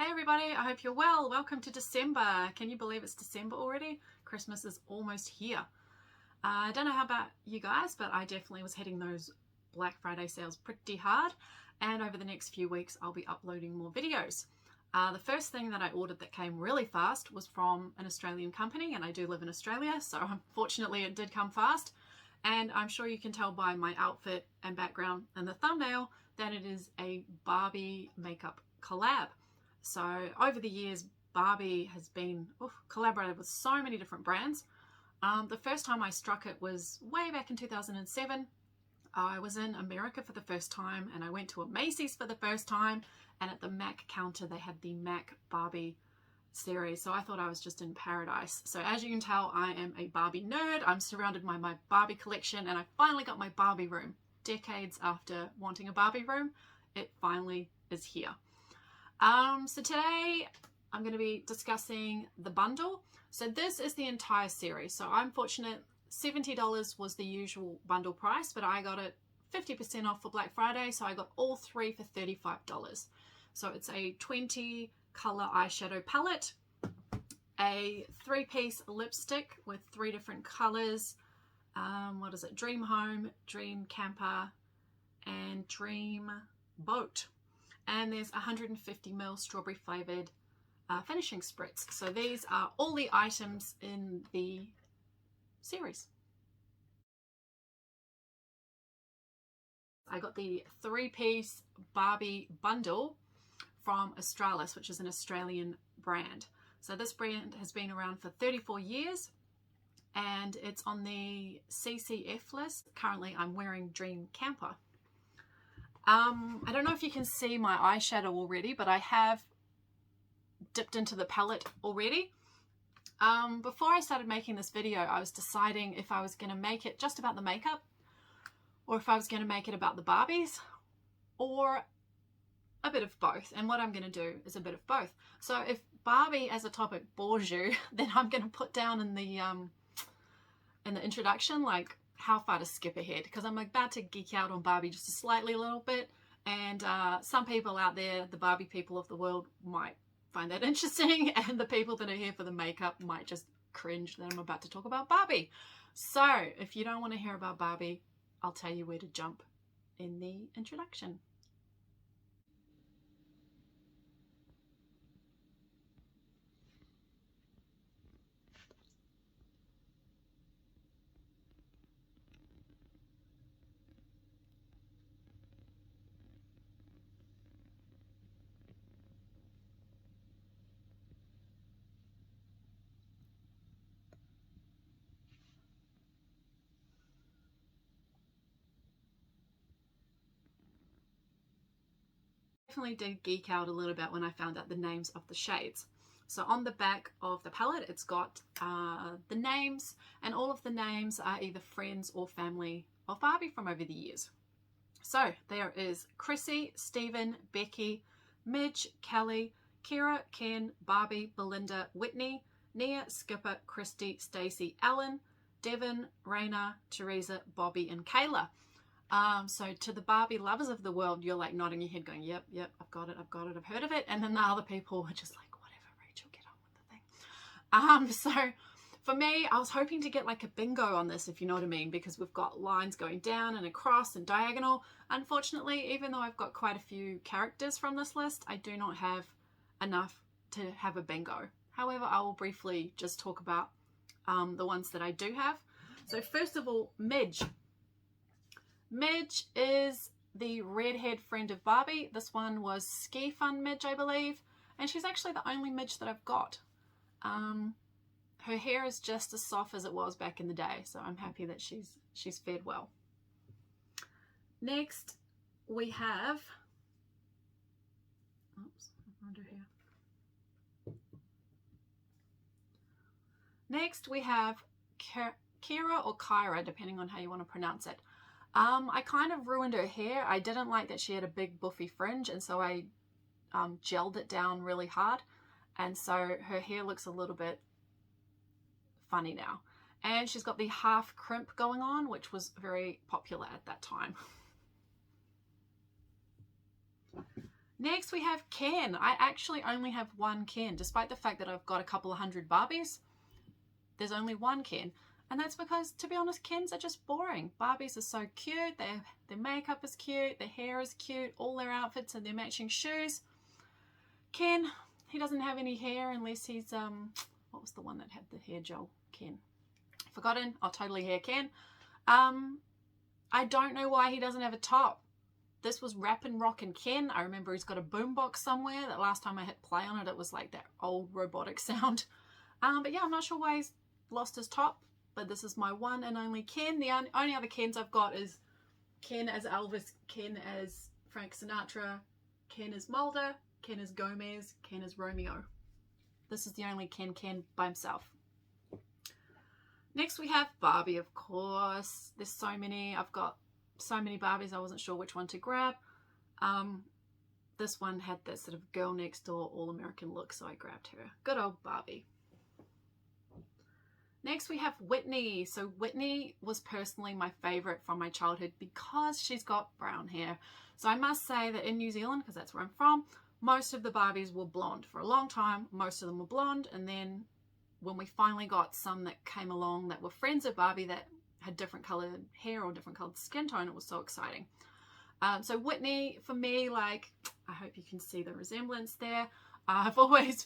Hey everybody, I hope you're well. Welcome to December. Can you believe it's December already? Christmas is almost here. I don't know how about you guys, but I definitely was hitting those Black Friday sales pretty hard. And over the next few weeks, I'll be uploading more videos. The first thing that I ordered that came really fast was from an Australian company, and I do live in Australia, so unfortunately it did come fast. And I'm sure you can tell by my outfit and background and the thumbnail that it is a Barbie makeup collab. So over the years, Barbie has been collaborated with so many different brands. The first time I struck it was way back in 2007. I was in America for the first time, and I went to a Macy's for the first time, and at the MAC counter they had the MAC Barbie series, so I thought I was just in paradise. So as you can tell, I am a Barbie nerd. I'm surrounded by my Barbie collection, and I finally got my Barbie room. Decades after wanting a Barbie room, it finally is here. So today I'm going to be discussing the bundle. So this is the entire series. So I'm fortunate, $70 was the usual bundle price, but I got it 50% off for Black Friday. So I got all three for $35. So it's a 20 color eyeshadow palette, a 3-piece lipstick with 3 different colors. What is it? Dream Home, Dream Camper, and Dream Boat. And there's 150ml strawberry flavored finishing spritz. So these are all the items in the series. I got the 3-piece Barbie bundle from Australis, which is an Australian brand. So this brand has been around for 34 years and it's on the CCF list. Currently I'm wearing Dream Camper. I don't know if you can see my eyeshadow already, but I have dipped into the palette already. Before I started making this video, I was deciding if I was going to make it just about the makeup or if I was going to make it about the Barbies or a bit of both. And what I'm going to do is a bit of both. So if Barbie as a topic bores you, then I'm going to put down in the introduction like how far to skip ahead, because I'm about to geek out on Barbie just a slightly little bit, and some people out there, the Barbie people of the world, might find that interesting, and the people that are here for the makeup might just cringe that I'm about to talk about Barbie. So if you don't want to hear about Barbie, I'll tell you where to jump in the introduction. Definitely did geek out a little bit when I found out the names of the shades. So on the back of the palette, it's got the names, and all of the names are either friends or family of Barbie from over the years. So there is Chrissy, Stephen, Becky, Midge, Kelly, Kira, Ken, Barbie, Belinda, Whitney, Nia, Skipper, Christy, Stacy, Ellen, Devin, Raina, Theresa, Bobby, and Kayla. So to the Barbie lovers of the world, you're like nodding your head going, yep, I've got it, I've heard of it. And then the other people are just like, whatever, Rachel, get on with the thing. So for me, I was hoping to get like a bingo on this, if you know what I mean, because we've got lines going down and across and diagonal. Unfortunately, even though I've got quite a few characters from this list, I do not have enough to have a bingo. However, I will briefly just talk about the ones that I do have. So first of all, Midge. Midge is the redhead friend of Barbie. This one was Ski Fun Midge, I believe. And she's actually the only Midge that I've got. Her hair is just as soft as it was back in the day. So I'm happy that she's fared well. Next, we have... Oops, under here. Next, we have Kira or Kyra, depending on how you want to pronounce it. I kind of ruined her hair. I didn't like that she had a big buffy fringe, and so I gelled it down really hard, and so her hair looks a little bit funny now. And she's got the half crimp going on, which was very popular at that time. Next we have Ken. I actually only have one Ken, despite the fact that I've got a couple of hundred Barbies. There's only one Ken, and that's because, to be honest, Kens are just boring. Barbies are so cute, their makeup is cute, their hair is cute, all their outfits and their matching shoes. Ken, he doesn't have any hair unless he's, what was the one that had the hair gel? Ken. Forgotten. I'll totally hair Ken. I don't know why he doesn't have a top. This was Rappin' Rockin' Ken. I remember he's got a boombox somewhere. That last time I hit play on it, it was like that old robotic sound. But yeah, I'm not sure why he's lost his top, but this is my one and only Ken. The only other Kens I've got is Ken as Elvis, Ken as Frank Sinatra, Ken as Mulder, Ken as Gomez, Ken as Romeo. This is the only Ken by himself. Next we have Barbie, of course. There's so many. I've got so many Barbies, I wasn't sure which one to grab. This one had that sort of girl next door all-American look, so I grabbed her. Good old Barbie. Next we have Whitney. So Whitney was personally my favorite from my childhood because she's got brown hair. So I must say that in New Zealand, because that's where I'm from, most of the Barbies were blonde. For a long time, most of them were blonde, and then when we finally got some that came along that were friends of Barbie that had different colored hair or different colored skin tone, it was so exciting. So Whitney, for me, like, I hope you can see the resemblance there. I've always,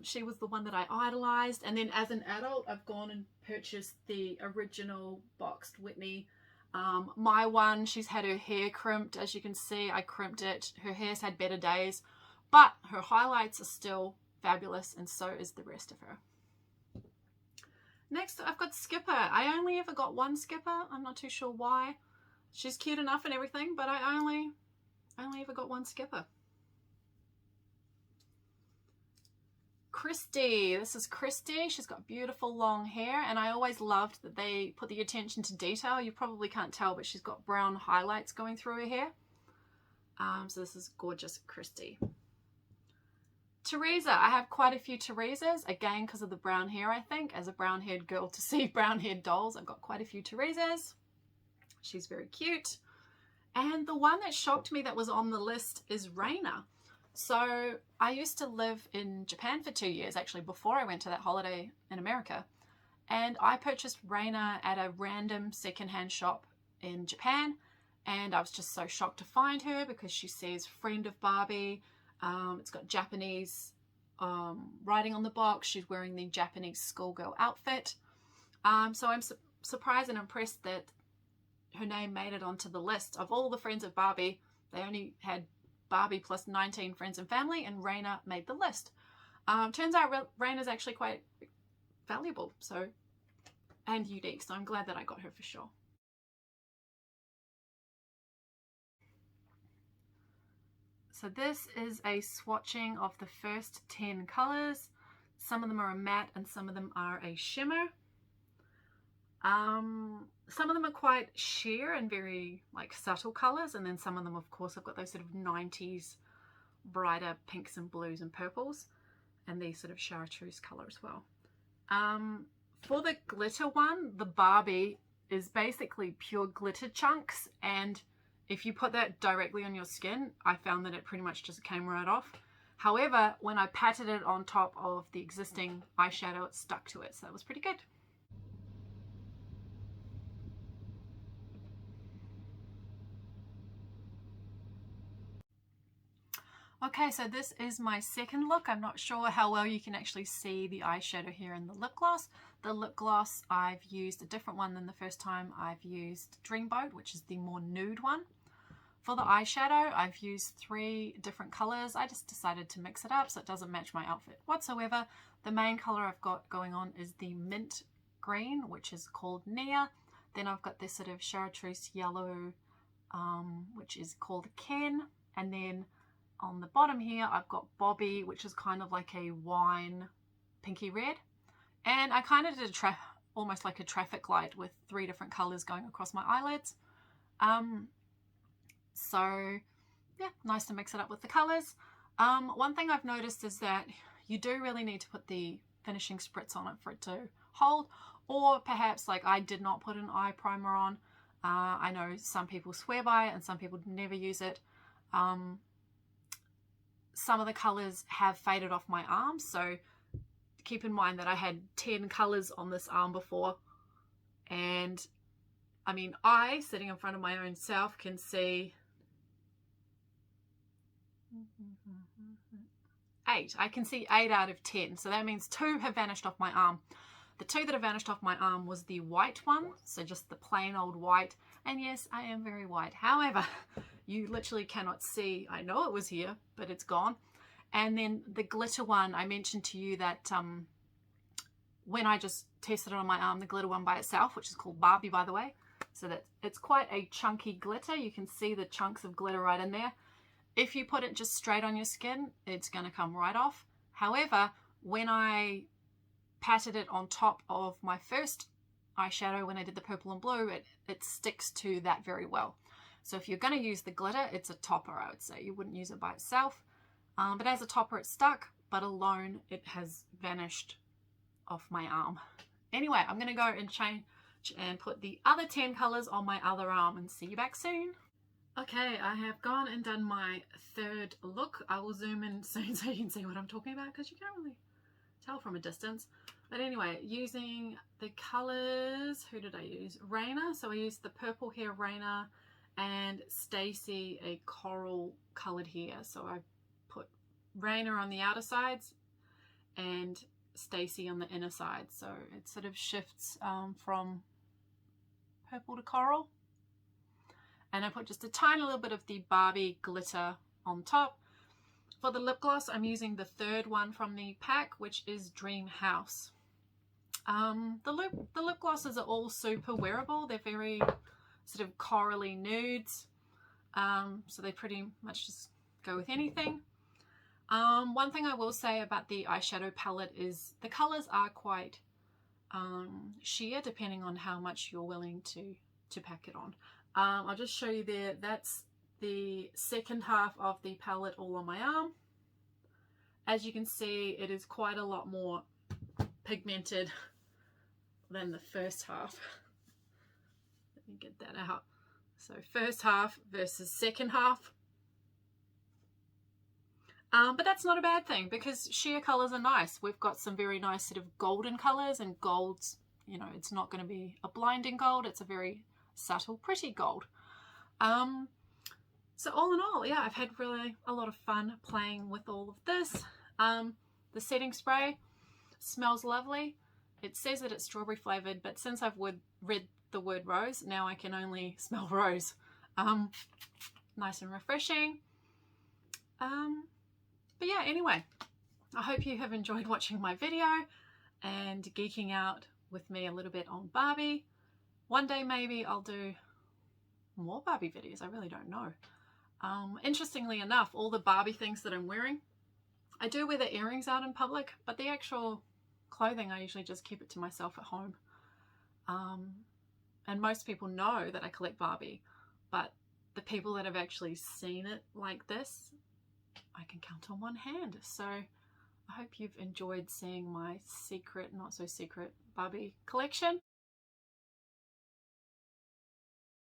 she was the one that I idolized. And then as an adult, I've gone and purchased the original boxed Whitney. My one, she's had her hair crimped. As you can see, I crimped it. Her hair's had better days, but her highlights are still fabulous, and so is the rest of her. Next, I've got Skipper. I only ever got one Skipper. I'm not too sure why. She's cute enough and everything, but I only ever got one Skipper. Christy. This is Christy. She's got beautiful long hair, and I always loved that they put the attention to detail. You probably can't tell, but she's got brown highlights going through her hair. So this is gorgeous Christy. Theresa. I have quite a few Theresas, again because of the brown hair, I think. As a brown-haired girl to see brown-haired dolls, I've got quite a few Theresas. She's very cute. And the one that shocked me that was on the list is Raina. So I used to live in Japan for 2 years, actually, before I went to that holiday in America. And I purchased Raina at a random secondhand shop in Japan. And I was just so shocked to find her because she says friend of Barbie. It's got Japanese writing on the box. She's wearing the Japanese schoolgirl outfit. So I'm surprised and impressed that her name made it onto the list. Of all the friends of Barbie, they only had Barbie plus 19 friends and family, and Raina made the list. Turns out Raina's actually quite valuable, so, and unique, so I'm glad that I got her for sure. So this is a swatching of the first 10 colors. Some of them are a matte and some of them are a shimmer. Some of them are quite sheer and very like subtle colors, and then some of them, of course, have got those sort of 90s brighter pinks and blues and purples, and these sort of chartreuse color as well. For the glitter one, the Barbie is basically pure glitter chunks, and if you put that directly on your skin, I found that it pretty much just came right off. However, when I patted it on top of the existing eyeshadow, it stuck to it, so that was pretty good. Okay, so this is my second look. I'm not sure how well you can actually see the eyeshadow here in the lip gloss. The lip gloss, I've used a different one than the first time. I've used Dreamboat, which is the more nude one. For the eyeshadow, I've used 3 different colors. I just decided to mix it up so it doesn't match my outfit whatsoever. The main color I've got going on is the mint green, which is called Nia. Then I've got this sort of chartreuse yellow, which is called Ken. And then on the bottom here, I've got Bobby, which is kind of like a wine pinky red. And I kind of did almost like a traffic light with 3 different colors going across my eyelids. So yeah, nice to mix it up with the colors. One thing I've noticed is that you do really need to put the finishing spritz on it for it to hold, or perhaps like I did not put an eye primer on. I know some people swear by it and some people never use it. some of the colors have faded off my arm, so keep in mind that I had 10 colors on this arm before, and I mean, I, sitting in front of my own self, can see 8. I can see 8 out of 10, so that means 2 have vanished off my arm. The 2 that have vanished off my arm was the white one, so just the plain old white, and yes, I am very white. However, you literally cannot see, I know it was here, but it's gone. And then the glitter one, I mentioned to you that when I just tested it on my arm, the glitter one by itself, which is called Barbie, by the way, so that it's quite a chunky glitter. You can see the chunks of glitter right in there. If you put it just straight on your skin, it's going to come right off. However, when I patted it on top of my first eyeshadow, when I did the purple and blue, it sticks to that very well. So if you're going to use the glitter, it's a topper, I would say. You wouldn't use it by itself. But as a topper, it's stuck, but alone, it has vanished off my arm. Anyway, I'm going to go and change and put the other 10 colors on my other arm and see you back soon. Okay, I have gone and done my third look. I will zoom in soon so you can see what I'm talking about, because you can't really tell from a distance. But anyway, using the colors, who did I use? Raina. So I used the purple hair Raina and Stacy, a coral colored hair. So I put Raina on the outer sides and Stacy on the inner side. So it sort of shifts from purple to coral. And I put just a tiny little bit of the Barbie glitter on top. For the lip gloss, I'm using the third one from the pack, which is Dream House. The lip glosses are all super wearable. They're very sort of corally nudes. So they pretty much just go with anything. One thing I will say about the eyeshadow palette is the colors are quite sheer, depending on how much you're willing to pack it on. I'll just show you there. That's the second half of the palette all on my arm. As you can see, it is quite a lot more pigmented than the first half. Let me get that out. So first half versus second half. But that's not a bad thing, because sheer colors are nice. We've got some very nice sort of golden colors, and golds, you know, it's not going to be a blinding gold. It's a very subtle, pretty gold. So all in all, yeah, I've had really a lot of fun playing with all of this. The setting spray smells lovely. It says that it's strawberry flavored, but since I've read the word rose, now I can only smell rose. Nice and refreshing. But yeah, anyway, I hope you have enjoyed watching my video and geeking out with me a little bit on Barbie. One day maybe I'll do more Barbie videos. I really don't know. Interestingly enough, all the Barbie things that I'm wearing, I do wear the earrings out in public, but the actual clothing, I usually just keep it to myself at home. And most people know that I collect Barbie, but the people that have actually seen it like this, I can count on one hand. So I hope you've enjoyed seeing my secret, not so secret Barbie collection.